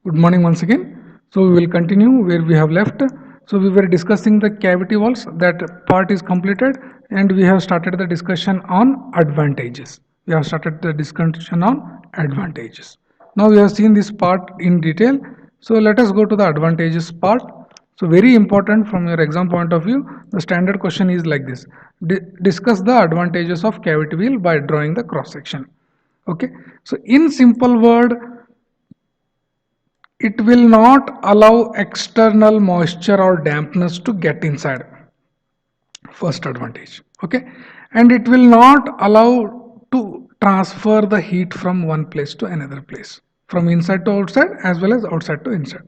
Good morning once again. So we will continue where we have left. So we were discussing the cavity walls. That part is completed, and we have started the discussion on advantages. We have started the discussion on advantages. Now we have seen this part in detail. So let us go to the advantages part. So very important from your exam point of view. The standard question is like this: discuss the advantages of cavity wall by drawing the cross section. Okay. So in simple word, it will not allow external moisture or dampness to get inside. First advantage. Okay. And it will not allow to transfer the heat from one place to another place, from inside to outside as well as outside to inside.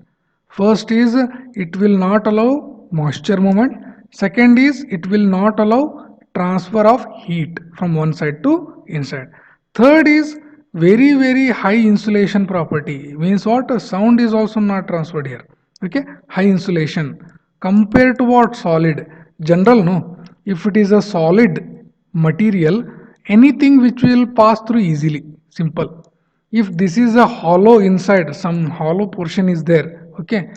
First is it will not allow moisture movement. Second is it will not allow transfer of heat from one side to inside. Third is very high insulation property. Means what? Sound is also not transferred here. Okay. High insulation compared to what? Solid. General, no. If it is a solid material, anything which will pass through easily. Simple. If this is a hollow inside, some hollow portion is there, okay,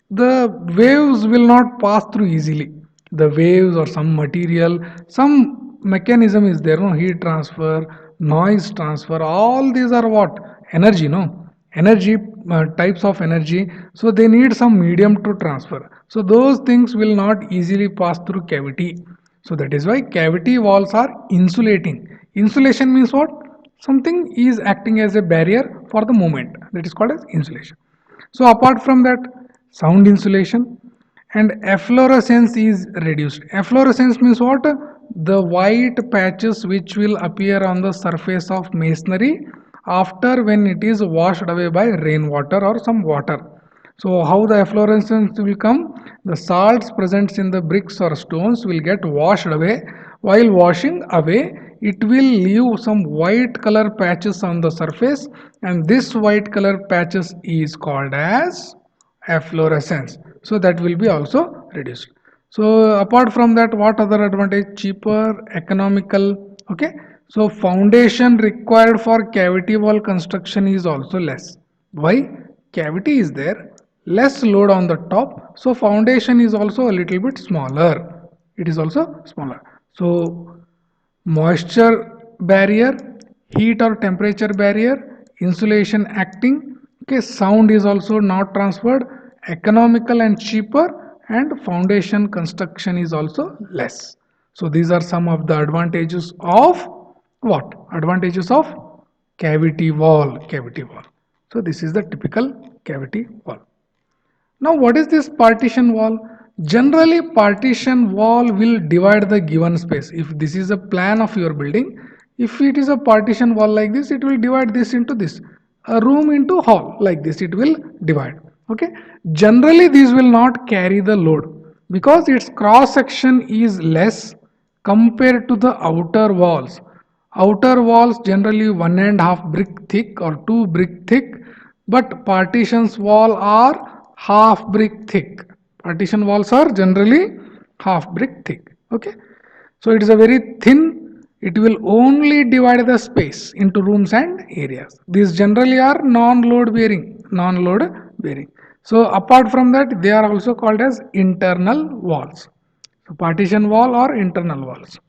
the waves will not pass through easily. The waves or some material, some mechanism is there, no, heat transfer, noise transfer, all these are what? Energy, no, energy, types of energy. So they need some medium to transfer, so those things will not easily pass through cavity. So that is why cavity walls are insulating. Insulation means what? Something is acting as a barrier for the movement, that is called as insulation. So apart from that, sound insulation and efflorescence is reduced. Efflorescence means what? The white patches which will appear on the surface of masonry after when it is washed away by rainwater or some water. So how the efflorescence will come? The salts present in the bricks or stones will get washed away. While washing away, it will leave some white color patches on the surface, and this white color patches is called as efflorescence. So that will be also reduced. So apart from that, what other advantage? Cheaper, economical. Okay. So foundation required for cavity wall construction is also less. Why? Cavity is there, less load on the top, so foundation is also a little bit smaller. It is also smaller. So moisture barrier, heat or temperature barrier, insulation acting. Okay, sound is also not transferred, economical and cheaper, and foundation construction is also less. So these are some of the advantages of what? Advantages of cavity wall. Cavity wall. So this is the typical cavity wall. Now what is this partition wall? Generally partition wall will divide the given space. If this is a plan of your building, if it is a partition wall like this, it will divide this into this. A room into hall like this, it will divide. Okay. Generally these will not carry the load because its cross section is less compared to the outer walls. Outer walls generally 1.5 brick thick or 2 brick thick, but partitions wall are half brick thick. Partition walls are generally half brick thick. Okay. So it is a very thin, it will only divide the space into rooms and areas. These generally are non-load bearing, non-load bearing. So apart from that, they are also called as internal walls. So partition wall or internal walls.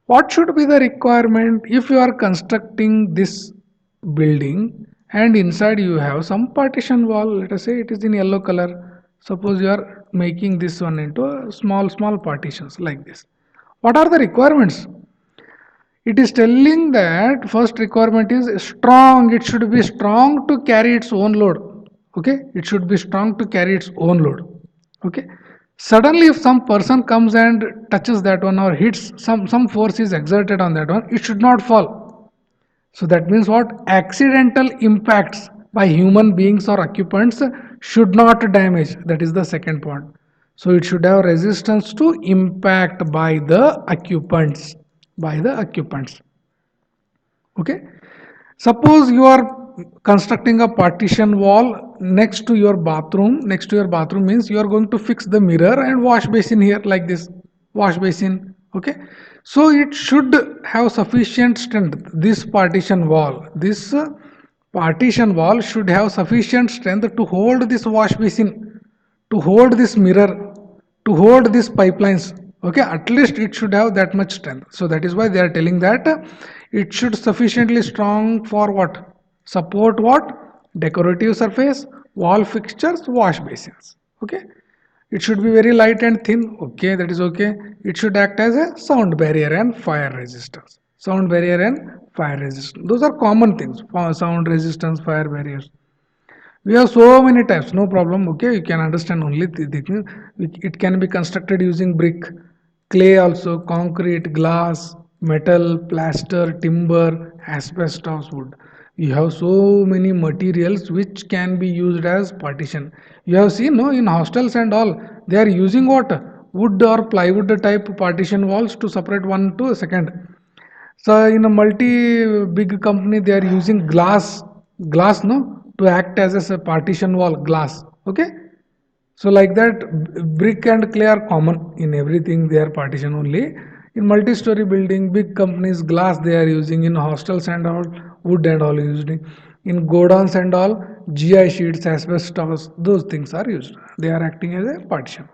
What should be the requirement if you are constructing this building and inside you have some partition wall? Let us say it is in yellow color. Suppose you are making this one into a small partitions like this. What are the requirements? It is telling that first requirement is strong. It should be strong to carry its own load. Okay, it should be strong to carry its own load. Okay, suddenly if some person comes and touches that one or hits, some force is exerted on that one, it should not fall. So that means what? Accidental impacts by human beings or occupants should not damage. That is the second point. So it should have resistance to impact by the occupants. By the occupants. Okay. Suppose you are constructing a partition wall next to your bathroom. Next to your bathroom means you are going to fix the mirror and wash basin here like this. Wash basin. Okay. So it should have sufficient strength. This partition wall, this partition wall should have sufficient strength to hold this wash basin, to hold this mirror, to hold these pipelines. Okay, at least it should have that much strength. So that is why they are telling that it should sufficiently strong for what? Support what? Decorative surface, wall fixtures, wash basins. Okay, it should be very light and thin. Okay, that is okay. It should act as a sound barrier and fire resistance. Sound barrier and fire resistance. Those are common things. Sound resistance, fire barriers. We have so many types, no problem. Okay, you can understand only the thing. It can be constructed using brick, clay, also concrete, glass, metal, plaster, timber, asbestos, wood. You have so many materials which can be used as partition. You have seen, no, in hostels and all, they are using what? Wood or plywood type partition walls to separate one to a second. So in a multi big company, they are using glass, no, to act as a partition wall, glass. Okay. So like that, brick and clay are common in everything. They are partition only. In multi-story building, big companies, glass they are using. In hostels and all, wood and all using. In godowns and all, GI sheets, asbestos, those things are used. They are acting as a partition.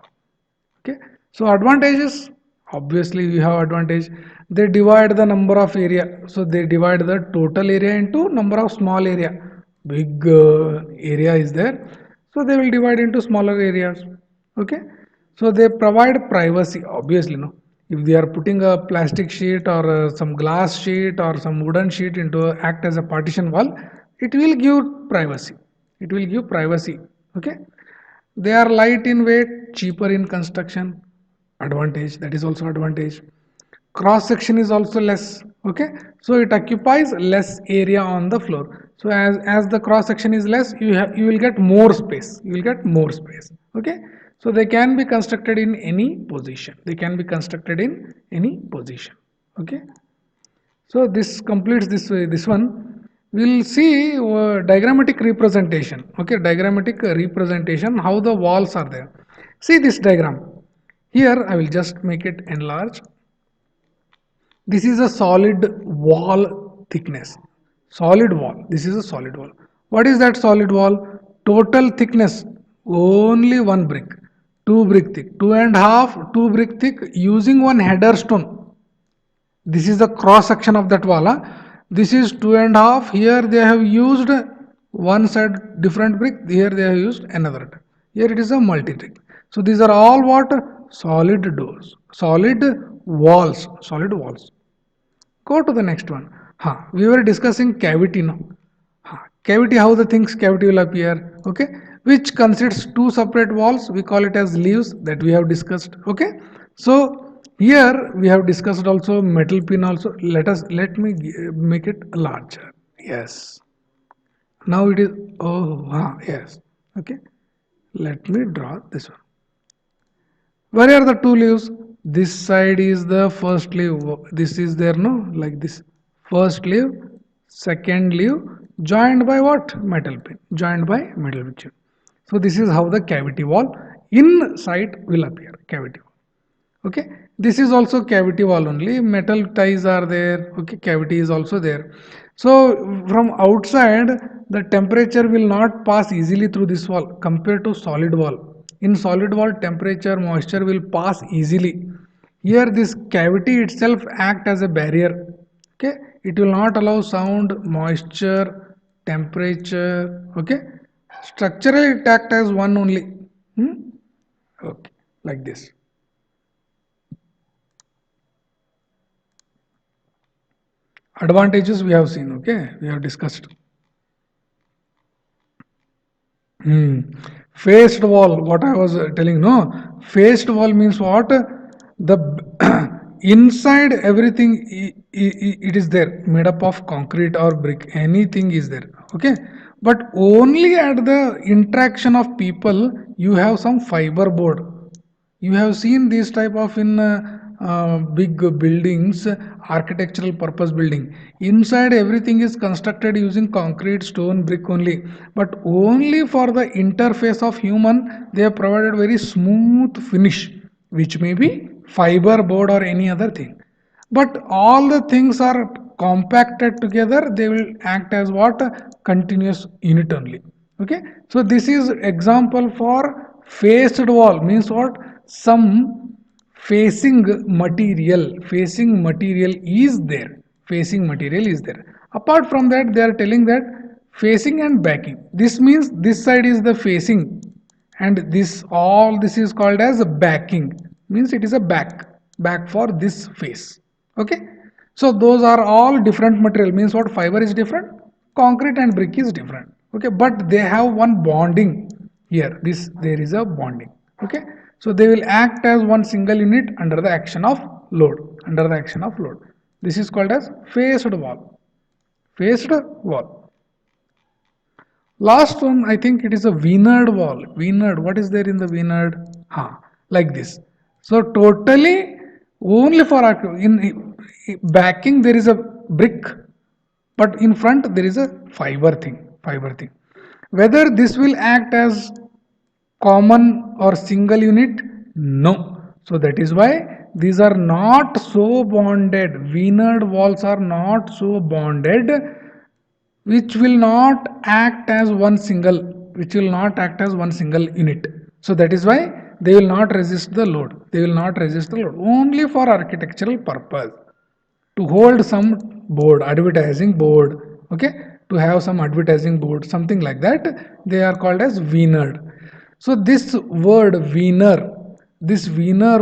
Okay, so advantages, obviously we have advantage. They divide the number of area, so they divide the total area into number of small area. Big area is there, so they will divide into smaller areas. Okay, so they provide privacy, obviously, no, if they are putting a plastic sheet or some glass sheet or some wooden sheet into act as a partition wall, it will give privacy, it will give privacy. Okay, they are light in weight, cheaper in construction. Advantage, that is also advantage. Cross section is also less. Okay, so it occupies less area on the floor. So as the cross section is less, you will get more space. You will get more space. Okay, so they can be constructed in any position. They can be constructed in any position. Okay. So this completes this one. We'll see diagrammatic representation. Okay, diagrammatic representation, how the walls are there. See this diagram. Here I will just make it enlarge. This is a solid wall thickness. Solid wall. This is a solid wall. What is that solid wall? Total thickness only one brick. Two brick thick. Two and half, two brick thick using one header stone. This is the cross section of that wall. This is two and half. Here they have used one side different brick. Here they have used another type. Here it is a multi brick. So these are all what? Solid doors, solid walls, solid walls. Go to the next one. We were discussing cavity now. Cavity, how the things cavity will appear. Okay, which consists two separate walls. We call it as leaves, that we have discussed. Okay, so here we have discussed also metal pin also. Let me make it larger. Yes. Now it is, yes. Okay. Let me draw this one. Where are the two leaves? This side is the first leaf. This is there, no? Like this. First leaf, second leaf, joined by what? Metal pin. Joined by metal pin. So this is how the cavity wall inside will appear. Cavity wall. Okay, this is also cavity wall only, metal ties are there. Okay, cavity is also there. So from outside the temperature will not pass easily through this wall compared to solid wall. In solid wall temperature, moisture will pass easily. Here this cavity itself act as a barrier. Okay, it will not allow sound, moisture, temperature. Okay, structurally it act as one only. Okay, like this. Advantages we have seen. Okay, we have discussed. Faced wall, what I was telling, no, faced wall means what? The inside everything it is there, made up of concrete or brick, anything is there. Okay, but only at the interaction of people you have some fiber board. You have seen this type of in big buildings, architectural purpose building. Inside everything is constructed using concrete, stone, brick only. But only for the interface of human, they have provided very smooth finish, which may be fiber board or any other thing. But all the things are compacted together, they will act as what? continuous unit only. Okay, so this is example for faced wall, means what? Some facing material is there, facing material is there. Apart from that, they are telling that facing and backing, this means this side is the facing, and this is called as backing, means it is a back for this face. Okay, so those are all different material, means what? Fiber is different, concrete and brick is different. Okay, but they have one bonding here, this there is a bonding. Okay, so they will act as one single unit under the action of load, this is called as faced wall. Last one, I think it is a Vinard wall. Vinard, what is there in the Vinard? Like this. So totally only for backing there is a brick, but in front there is a fiber thing. Whether this will act as common or single unit? No. So that is why these are not so bonded. Vinard walls are not so bonded, which will not act as one single, unit. So that is why they will not resist the load, only for architectural purpose, to hold some board, advertising board. Okay, to have some advertising board, something like that, they are called as Wiener. So this Wiener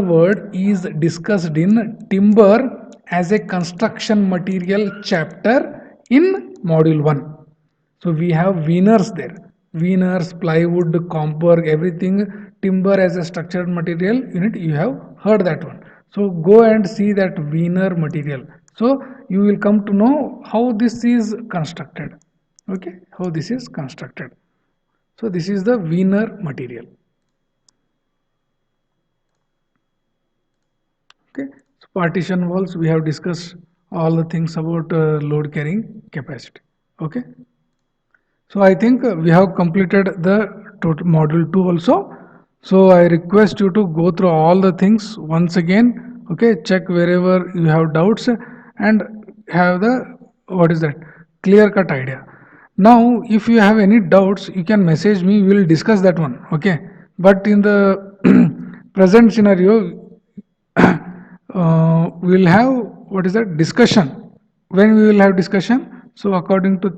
word is discussed in timber as a construction material chapter in module 1. So we have Wieners there. Wieners, plywood, comper, everything, timber as a structured material unit. You have heard that one. So go and see that Wiener material. So you will come to know how this is constructed. Okay, how this is constructed. So this is the Wiener material. Okay, so partition walls, we have discussed all the things about load carrying capacity. Okay. So I think we have completed the total module 2 also. So I request you to go through all the things once again. Okay, check wherever you have doubts and have the what is that clear cut idea. Now, if you have any doubts, you can message me. We will discuss that one. Okay, but in the present scenario, we will have what is that discussion. When we will have discussion? So according to